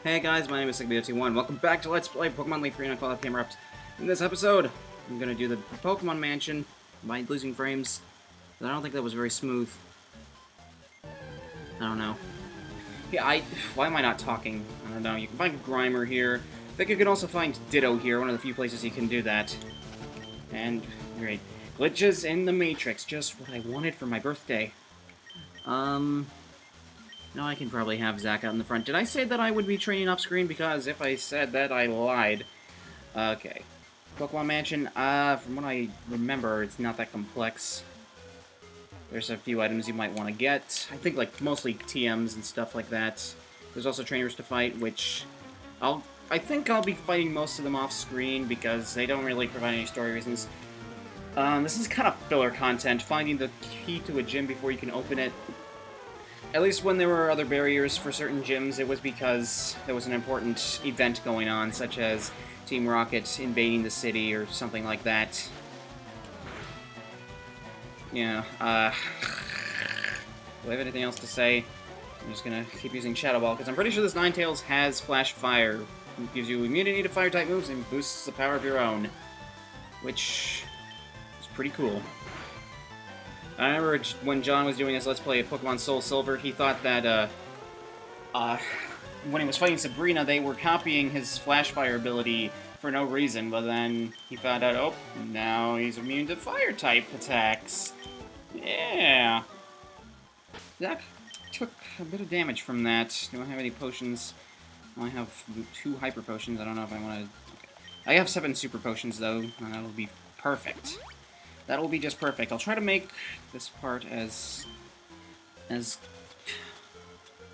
Hey guys, my name is Sigby01. Welcome back to Let's Play Pokémon LeafGreen on Call Up Camera Ups. In this episode, I'm gonna do the Pokemon Mansion by losing frames. But I don't think that was very smooth. I don't know. Yeah, why am I not talking? I don't know. You can find Grimer here. I think you can also find Ditto here, one of the few places you can do that. And, great. Glitches in the Matrix, just what I wanted for my birthday. No, I can probably have Zach out in the front. Did I say that I would be training off-screen? Because if I said that, I lied. Okay. Pokemon Mansion, from what I remember, it's not that complex. There's a few items you might want to get. I think, like, mostly TMs and stuff like that. There's also trainers to fight, which I think I'll be fighting most of them off-screen because they don't really provide any story reasons. This is kind of filler content, finding the key to a gym before you can open it. At least when there were other barriers for certain gyms, it was because there was an important event going on, such as Team Rocket invading the city or something like that. Yeah, do I have anything else to say? I'm just gonna keep using Shadow Ball, because I'm pretty sure this Ninetales has Flash Fire. It gives you immunity to Fire-type moves and boosts the power of your own. Which is pretty cool. I remember when John was doing his Let's Play of Pokemon Soul Silver, he thought that, when he was fighting Sabrina, they were copying his Flash Fire ability for no reason, but then he found out, oh, now he's immune to Fire-type attacks. Yeah. Zach took a bit of damage from that. Do I have any potions? I have 2 Hyper Potions. I don't know if I want to... Okay. I have 7 Super Potions, though, and that'll be perfect. That'll be just perfect. I'll try to make this part as...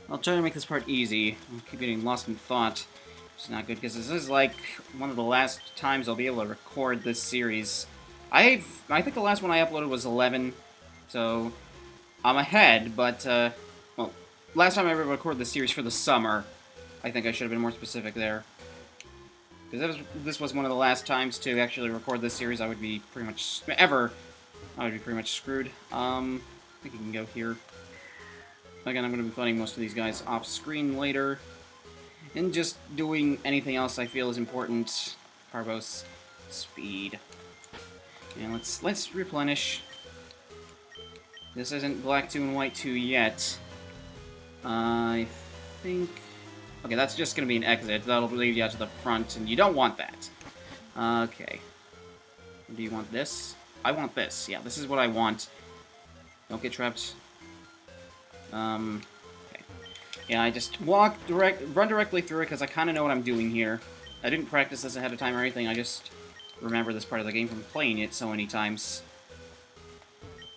I'll try to make this part easy. I'll keep getting lost in thought, which is not good, because this is, like, one of the last times I'll be able to record this series. I think the last one I uploaded was 11, so I'm ahead, but, well, last time I ever recorded this series for the summer, I think I should have been more specific there. Because this was one of the last times to actually record this series, I would be pretty much... I would be pretty much screwed. I think you can go here. Again, I'm going to be fighting most of these guys off-screen later. And just doing anything else I feel is important. Carbos, speed. And let's replenish. This isn't Black 2 and White 2 yet. I think... Okay, that's just going to be an exit. That'll lead you out to the front, and you don't want that. Okay. Do you want this? I want this. Yeah, this is what I want. Don't get trapped. Okay. Yeah, I just run directly through it, because I kind of know what I'm doing here. I didn't practice this ahead of time or anything, I just remember this part of the game from playing it so many times.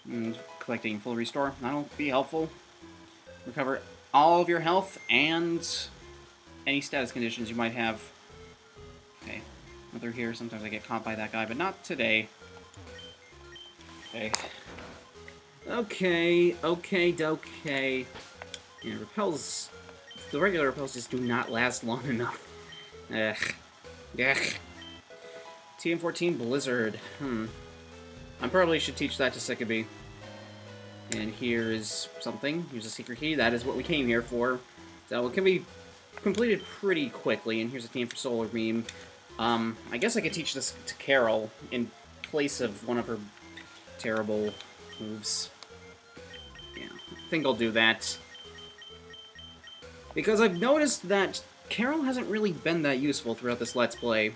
And collecting full restore, that'll be helpful. Recover all of your health, and any status conditions you might have. Okay, through here, sometimes I get caught by that guy, but not today. Okay. Okay. Yeah, repels... The regular repels just do not last long enough. Ugh. TM14 Blizzard. I probably should teach that to Sikaby. And here is something. Here's a secret key. That is what we came here for. So it can be completed pretty quickly. And here's a team for Solar Beam. I guess I could teach this to Carol in place of one of her terrible moves. Yeah, I think I'll do that. Because I've noticed that Carol hasn't really been that useful throughout this Let's Play.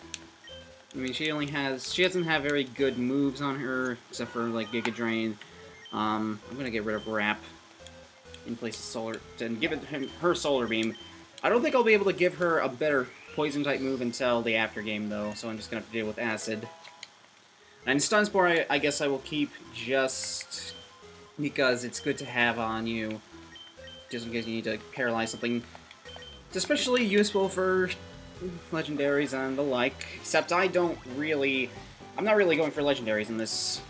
I mean, she doesn't have very good moves on her, except for, like, Giga Drain. I'm gonna get rid of Wrap in place of Solar, and give her Solar Beam. I don't think I'll be able to give her a better Poison-type move until the after game, though, so I'm just gonna have to deal with Acid. And Stun Spore, I guess I will keep just because it's good to have on you, just in case you need to paralyze something. It's especially useful for legendaries and the like, except I'm not really going for legendaries in this.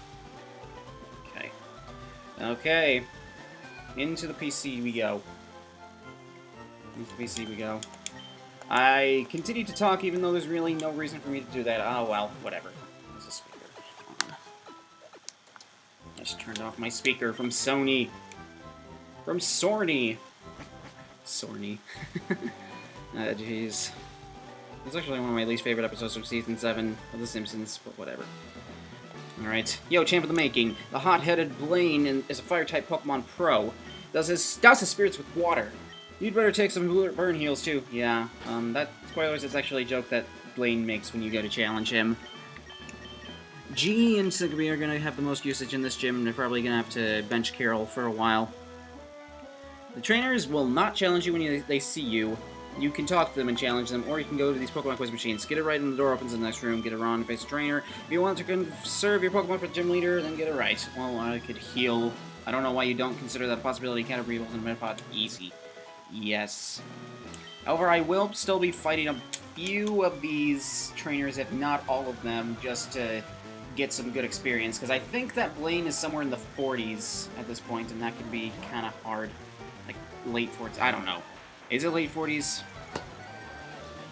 Okay. Into the PC we go. I continue to talk even though there's really no reason for me to do that. Oh well, whatever. There's a speaker. I just turned off my speaker from Sony. From Sorny. Jeez. It's actually one of my least favorite episodes from Season 7 of The Simpsons, but whatever. Alright. Yo, champ of the making. The hot-headed Blaine is a Fire-type Pokemon Pro. Does his spirits with water. You'd better take some burn heals, too. Yeah, that, spoilers, is actually a joke that Blaine makes when you go to challenge him. G and Sigby are gonna have the most usage in this gym, and they're probably gonna have to bench Carol for a while. The trainers will not challenge you when they see you. You can talk to them and challenge them, or you can go to these Pokemon quiz machines. Get it right, and the door opens in the next room. Get it wrong and face a trainer. If you want to conserve your Pokemon for the gym leader, then get it right. Well, I could heal. I don't know why you don't consider that possibility. Can't breathe in a Metapod. Easy. Yes. However, I will still be fighting a few of these trainers, if not all of them, just to get some good experience, because I think that Blaine is somewhere in the 40s at this point, and that could be kind of hard. Like, late 40s. I don't know. Is it late 40s?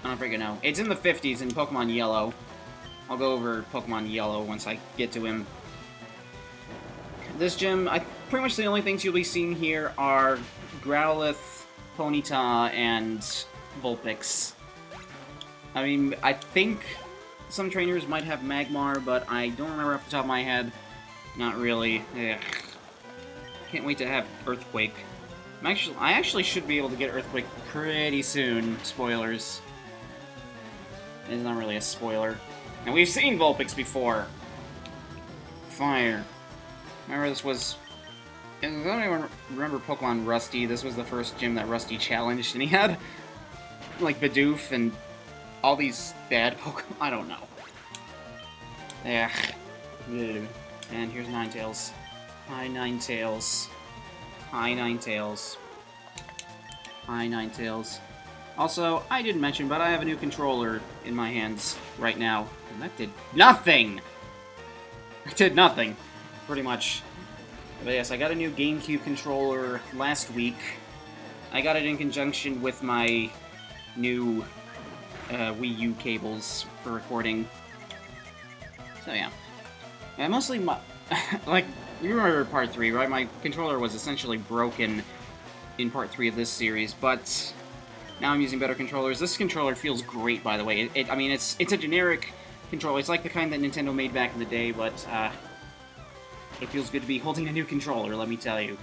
I don't freaking know. It's in the 50s in Pokemon Yellow. I'll go over Pokemon Yellow once I get to him. This gym, pretty much the only things you'll be seeing here are Growlithe, Ponyta, and Vulpix. I mean, I think some trainers might have Magmar, but I don't remember off the top of my head. Not really. Ugh. Can't wait to have Earthquake. I actually should be able to get Earthquake pretty soon. Spoilers. It's not really a spoiler. And we've seen Vulpix before. Fire. Remember this was... Does anyone remember Pokemon Rusty? This was the first gym that Rusty challenged, and he had, like, Bidoof and all these bad Pokemon. I don't know. Ugh. And here's Ninetales. Hi, Ninetales. Hi, Ninetales. Hi, Ninetales. Also, I didn't mention, but I have a new controller in my hands right now. And that did nothing! It did nothing, pretty much. But yes, I got a new GameCube controller last week. I got it in conjunction with my new Wii U cables for recording. So yeah. And mostly my... like, you remember Part 3, right? My controller was essentially broken in Part 3 of this series, but now I'm using better controllers. This controller feels great, by the way. I mean, it's a generic controller. It's like the kind that Nintendo made back in the day, but it feels good to be holding a new controller, let me tell you.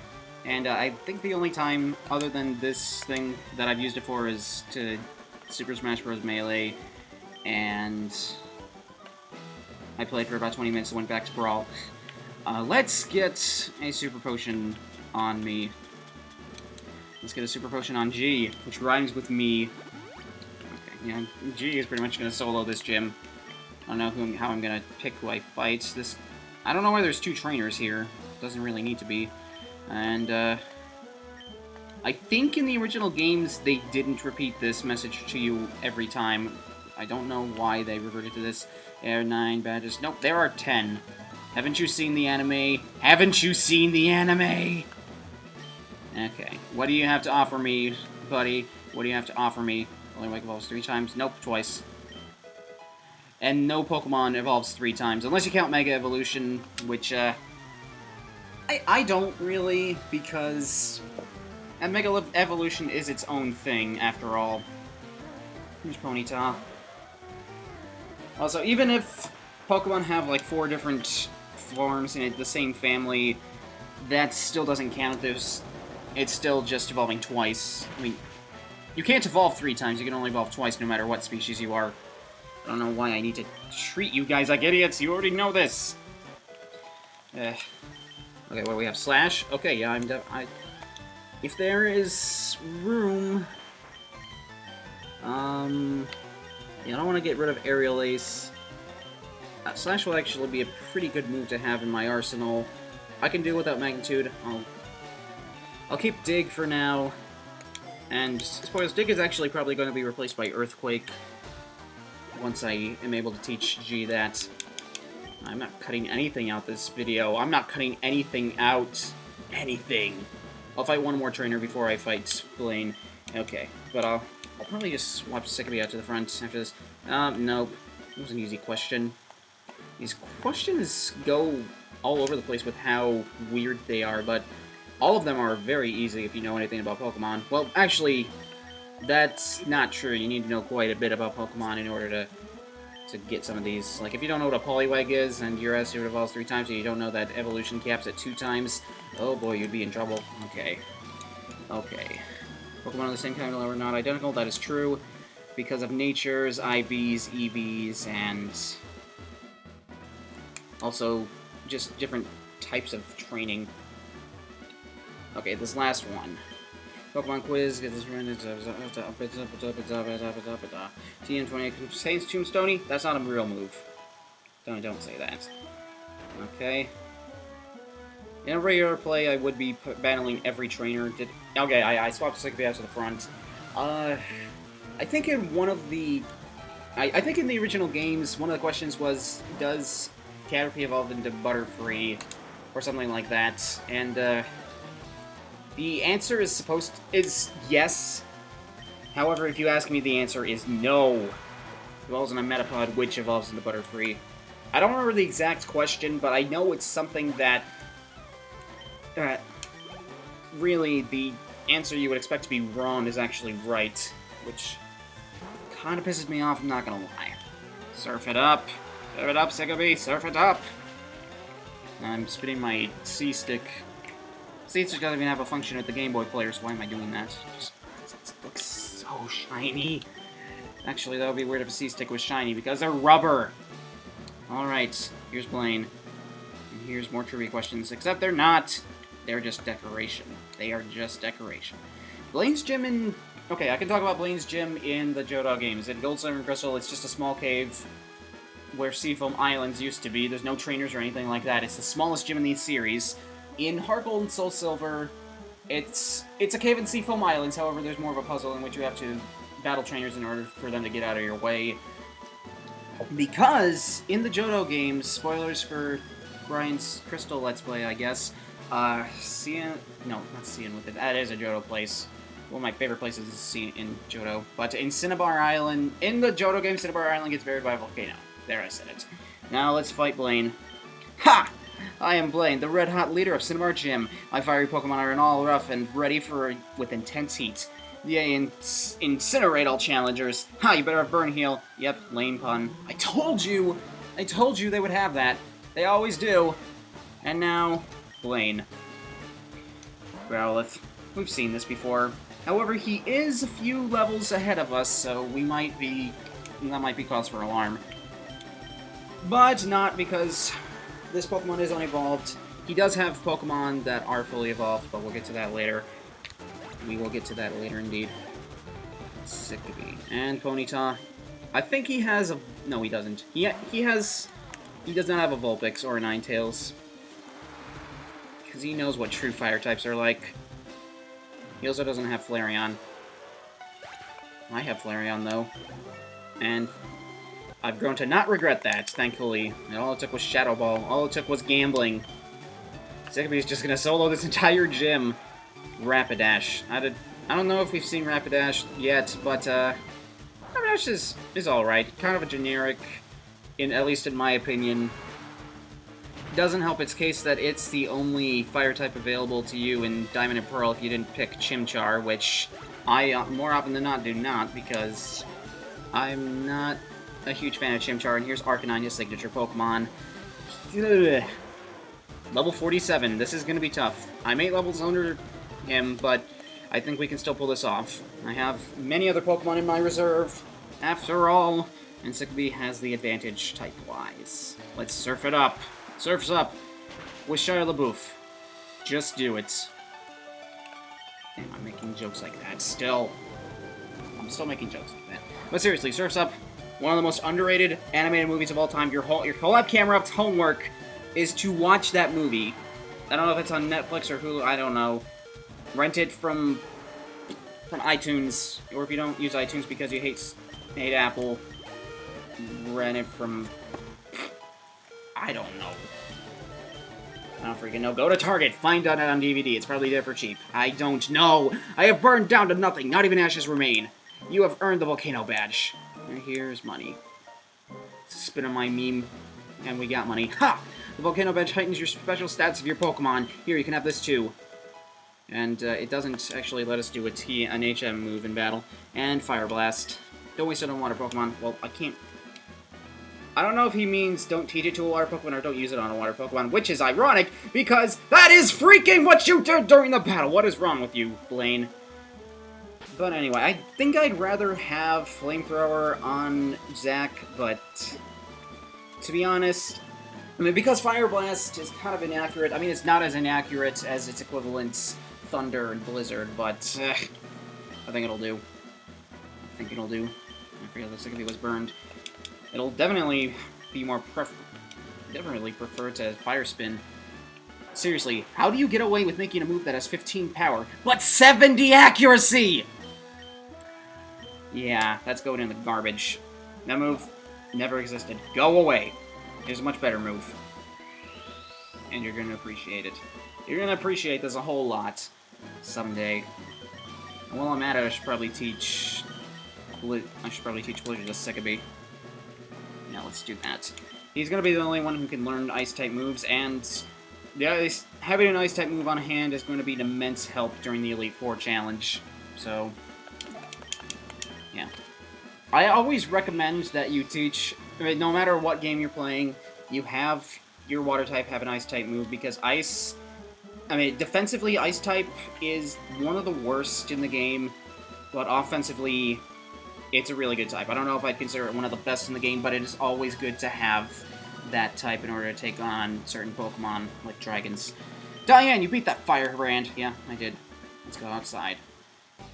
And I think the only time, other than this thing, that I've used it for is to Super Smash Bros. Melee, and I played for about 20 minutes and went back to Brawl. Let's get a Super Potion on me. Let's get a Super Potion on G, which rhymes with me. Okay, yeah, G is pretty much going to solo this gym. I don't know how I'm going to pick who I fight. I don't know why there's two trainers here. Doesn't really need to be. And, I think in the original games they didn't repeat this message to you every time. I don't know why they reverted to this. There are 9 badges. Nope, there are 10. Haven't you seen the anime? Haven't you seen the anime? Okay. What do you have to offer me, buddy? What do you have to offer me? Only Wake evolves 3 times? Nope, twice. And no Pokemon evolves 3 times, unless you count Mega Evolution, which, I don't really, because... And Mega Evolution is its own thing, after all. Here's Ponyta. Also, even if Pokemon have, like, 4 different forms in the same family, that still doesn't count. It's still just evolving twice. I mean, you can't evolve 3 times, you can only evolve twice no matter what species you are. I don't know why I need to treat you guys like idiots, you already know this! Okay, what do we have? Slash? Okay, yeah, if there is room... Yeah, I don't want to get rid of Aerial Ace. Slash will actually be a pretty good move to have in my arsenal. I can do without Magnitude. I'll keep Dig for now. And, spoilers, Dig is actually probably going to be replaced by Earthquake once I am able to teach G that. I'm not cutting anything out this video. I'm not cutting anything out. Anything. I'll fight one more trainer before I fight Blaine. Okay, but I'll probably just swap Sickabee out to the front after this. Nope. It was an easy question. These questions go all over the place with how weird they are, but all of them are very easy if you know anything about Pokemon. Well, actually, That's not true. You need to know quite a bit about Pokemon in order to get some of these. Like, if you don't know what a Poliwag is, and your Attitude evolves 3 times, and you don't know that evolution caps at 2 times, oh boy, you'd be in trouble. Okay. Okay. Pokemon of the same kind are not identical, that is true, because of natures, IVs, EVs, and also just different types of training. Okay, this last one. Pokemon quiz, get this TM28 contains Tombstone. That's not a real move. Don't say that. Okay. In a regular play, I would be battling every trainer. Okay, I swapped Sickbee out to the front. I think in one of the... I think in the original games, one of the questions was, does Caterpie evolve into Butterfree? Or something like that. And, the answer is yes. However, if you ask me, the answer is no. Evolves in a Metapod, which evolves into Butterfree. I don't remember the exact question, but I know it's something that... really, the answer you would expect to be wrong is actually right. Which kind of pisses me off, I'm not gonna lie. Surf it up. Surf it up, Sickbee. Surf it up. I'm spinning my C-stick. C-stick doesn't even have a function with the Game Boy player, so why am I doing that? Just because it looks so shiny. Actually, that would be weird if a C-stick was shiny, because they're rubber! Alright, here's Blaine. And here's more trivia questions, except they're not. They're just decoration. They are just decoration. Blaine's gym in... Okay, I can talk about Blaine's gym in the Johto games. In Gold, Silver, and Crystal, it's just a small cave where Seafoam Islands used to be. There's no trainers or anything like that. It's the smallest gym in the series. In Heart Gold and Soul Silver, it's a cave in Seafoam Islands, however, there's more of a puzzle in which you have to battle trainers in order for them to get out of your way. Because, in the Johto games, spoilers for Brian's Crystal Let's Play, I guess, Cian... No, not Cian with it. That is a Johto place. One of my favorite places is Cian in Johto. But in Cinnabar Island, in the Johto game, Cinnabar Island gets buried by a volcano. There, I said it. Now let's fight Blaine. Ha! I am Blaine, the red-hot leader of Cinnabar Gym. My fiery Pokemon are in all rough and ready with intense heat. Yay, incinerate all challengers. Ha, you better have Burn Heal. Yep, lame pun. I told you they would have that. They always do. And now, Blaine. Growlithe. We've seen this before. However, he is a few levels ahead of us, so that might be cause for alarm. But not, because this Pokemon is unevolved. He does have Pokemon that are fully evolved, but we'll get to that later. We will get to that later, indeed. Sickbee. And Ponyta. I think he has a... No, he doesn't. He does not have a Vulpix or a Ninetales. Because he knows what true fire types are like. He also doesn't have Flareon. I have Flareon, though. And I've grown to not regret that, thankfully. And all it took was Shadow Ball. All it took was gambling. Sickabee's just gonna solo this entire gym. Rapidash. I don't know if we've seen Rapidash yet, but Rapidash is alright. Kind of a generic, at least in my opinion. Doesn't help its case that it's the only fire type available to you in Diamond and Pearl if you didn't pick Chimchar, which I more often than not do not, because I'm not a huge fan of Chimchar, and here's Arcanine, his signature Pokemon. Ugh. Level 47, this is going to be tough. I'm 8 levels under him, but I think we can still pull this off. I have many other Pokemon in my reserve, after all, and Sickbee has the advantage type-wise. Let's surf it up. Surfs up with Shia LaBeouf. Just do it. Damn, I'm making jokes like that still. I'm still making jokes like that. But seriously, Surf's Up, one of the most underrated animated movies of all time. Your whole camera up's homework is to watch that movie. I don't know if it's on Netflix or Hulu, I don't know. Rent it from iTunes, or if you don't use iTunes because you hate Apple, rent it from... I don't know. I don't freaking know. Go to Target, find it on DVD. It's probably there for cheap. I don't know. I have burned down to nothing. Not even ashes remain. You have earned the Volcano Badge. And here's money. Spin on my meme, and we got money. Ha! The Volcano Badge heightens your special stats of your Pokemon. Here, you can have this too. And it doesn't actually let us do an HM move in battle. And Fire Blast. Don't waste it on water Pokemon. Well, I can't... I don't know if he means don't teach it to a water Pokemon or don't use it on a water Pokemon, which is ironic, because that is freaking what you did during the battle! What is wrong with you, Blaine? But anyway, I think I'd rather have Flamethrower on Zack, but to be honest, I mean, because Fire Blast is kind of inaccurate, I mean, it's not as inaccurate as its equivalents, Thunder and Blizzard, but I think it'll do. I think it'll do. I forget the second was burned. It'll definitely be more definitely prefer to Fire Spin. Seriously, how do you get away with making a move that has 15 power, but 70 accuracy? Yeah, that's going in the garbage. That move never existed. Go away. Here's a much better move. And you're gonna appreciate it. You're gonna appreciate this a whole lot someday. And while I'm at it, I should probably teach Blizzard to Sekibi. Now let's do that. He's gonna be the only one who can learn Ice-type moves, and having an Ice-type move on hand is going to be an immense help during the Elite Four challenge. So, yeah. I always recommend that you teach, I mean, no matter what game you're playing, you have your Water-type have an Ice-type move, because Ice... I mean, defensively, Ice-type is one of the worst in the game, but offensively, it's a really good type. I don't know if I'd consider it one of the best in the game, but it is always good to have that type in order to take on certain Pokemon, like dragons. Diane, you beat that Firebrand. Yeah, I did. Let's go outside.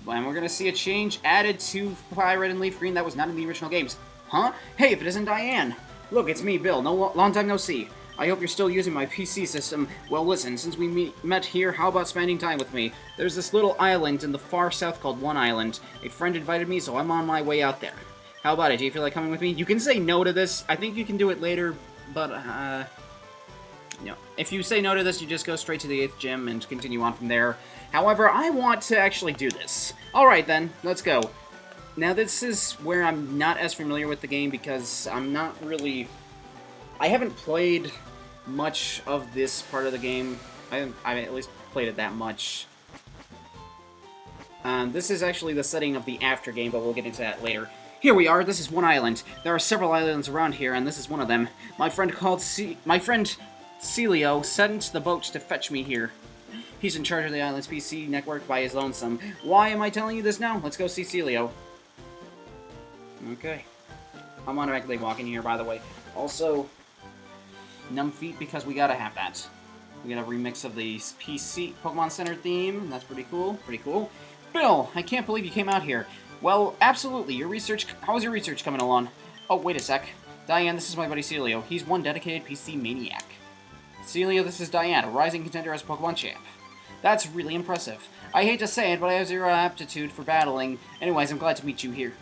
And we're gonna see a change added to Fire Red and Leaf Green that was not in the original games. Huh? Hey, if it isn't Diane! Look, it's me, Bill. Long time no see. I hope you're still using my PC system. Well, listen, since we met here, how about spending time with me? There's this little island in the far south called One Island. A friend invited me, so I'm on my way out there. How about it? Do you feel like coming with me? You can say no to this. I think you can do it later, but, no. If you say no to this, you just go straight to the 8th gym and continue on from there. However, I want to actually do this. Alright then, let's go. Now, this is where I'm not as familiar with the game because I'm not really... I haven't played much of this part of the game. I haven't at least played it that much. This is actually the setting of the after game, but we'll get into that later. Here we are, this is One Island. There are several islands around here, and this is one of them. My friend Celio sent the boat to fetch me here. He's in charge of the island's PC network by his lonesome. Why am I telling you this now? Let's go see Celio. Okay. I'm automatically walking here, by the way. Also, numb feet, because we gotta have that. We got a remix of the PC Pokemon Center theme. That's pretty cool. Pretty cool. Bill, I can't believe you came out here. Well, absolutely. How's your research coming along? Oh, wait a sec. Diane, this is my buddy Celio. He's one dedicated PC maniac. Celio, this is Diane, a rising contender as Pokemon champ. That's really impressive. I hate to say it, but I have zero aptitude for battling. Anyways, I'm glad to meet you here.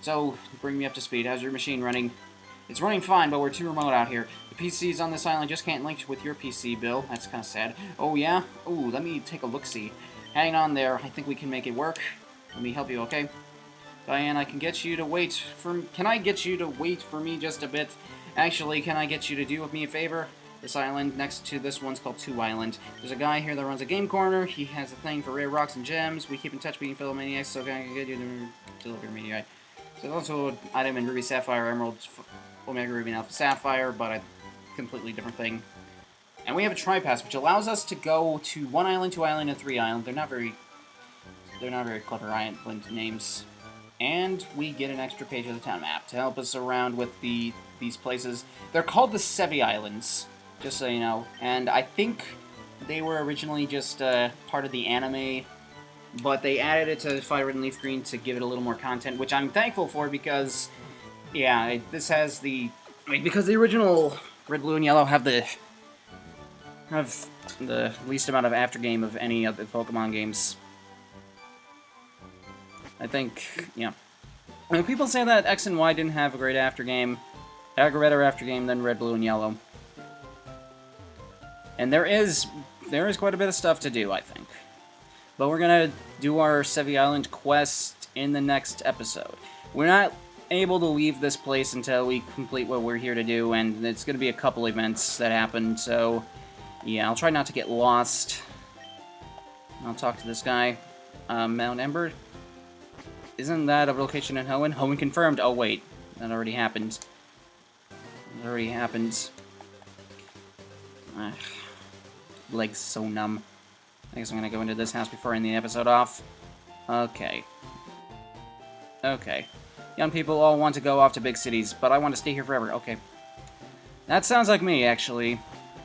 So, bring me up to speed. How's your machine running? It's running fine, but we're too remote out here. The PCs on this island just can't link with your PC, Bill. That's kind of sad. Oh, yeah? Ooh, let me take a look-see. Hang on there. I think we can make it work. Let me help you, okay? Diane, I can get you to wait for... Can I get you to wait for me just a bit? Actually, can I get you to do me a favor? This island next to this one's called Two Island. There's a guy here that runs a game corner. He has a thing for rare rocks and gems. We keep in touch being fellow maniacs, so can I get you to deliver me, right? So there's also an item in Ruby Sapphire, Emerald, Omega Ruby, and Alpha Sapphire, but a completely different thing. And we have a Tri-Pass, which allows us to go to 1 island, 2 island, and 3 island. They're not very clever island names. And we get an extra page of the town map to help us around with these places. They're called the Sevi Islands, just so you know. And I think they were originally just part of the anime, but they added it to Fire Red and Leaf Green to give it a little more content, which I'm thankful for because, yeah, this has the... I mean, because the original Red, Blue, and Yellow have the least amount of aftergame of any of the Pokemon games. I think, yeah. I mean, people say that X and Y didn't have a great aftergame, a better aftergame than Red, Blue, and Yellow. And there is quite a bit of stuff to do, I think. But we're gonna do our Sevi Island quest in the next episode. We're not able to leave this place until we complete what we're here to do, and it's gonna be a couple events that happen, so yeah, I'll try not to get lost. I'll talk to this guy. Mount Ember? Isn't that a location in Hoenn? Hoenn confirmed. Oh, wait. That already happened. It already happened. Legs so numb. I guess I'm gonna go into this house before I end the episode off. Okay. Okay. Young people all want to go off to big cities, but I want to stay here forever. Okay. That sounds like me, actually.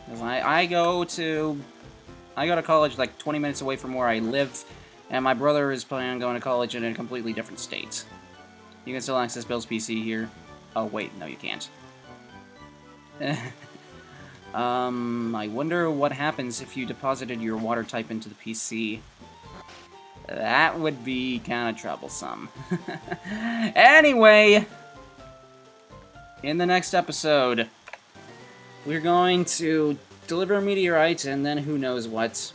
'Cause I go to college like 20 minutes away from where I live, and my brother is planning on going to college in a completely different state. You can still access Bill's PC here. Oh, wait. No, you can't. I wonder what happens if you deposited your water type into the PC. That would be kind of troublesome. Anyway, in the next episode, we're going to deliver a meteorite, and then who knows what.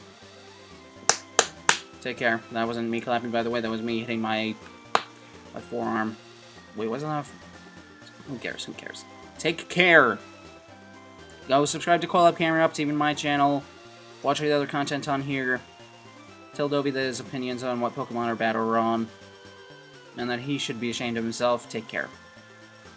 Take care. That wasn't me clapping, by the way. That was me hitting my forearm. Wait, wasn't that... Who cares? Who cares? Take care! Go subscribe to Call Up Camera Up, even my channel. Watch the other content on here. Tell Dobie that his opinions on what Pokemon are bad or wrong. And that he should be ashamed of himself. Take care.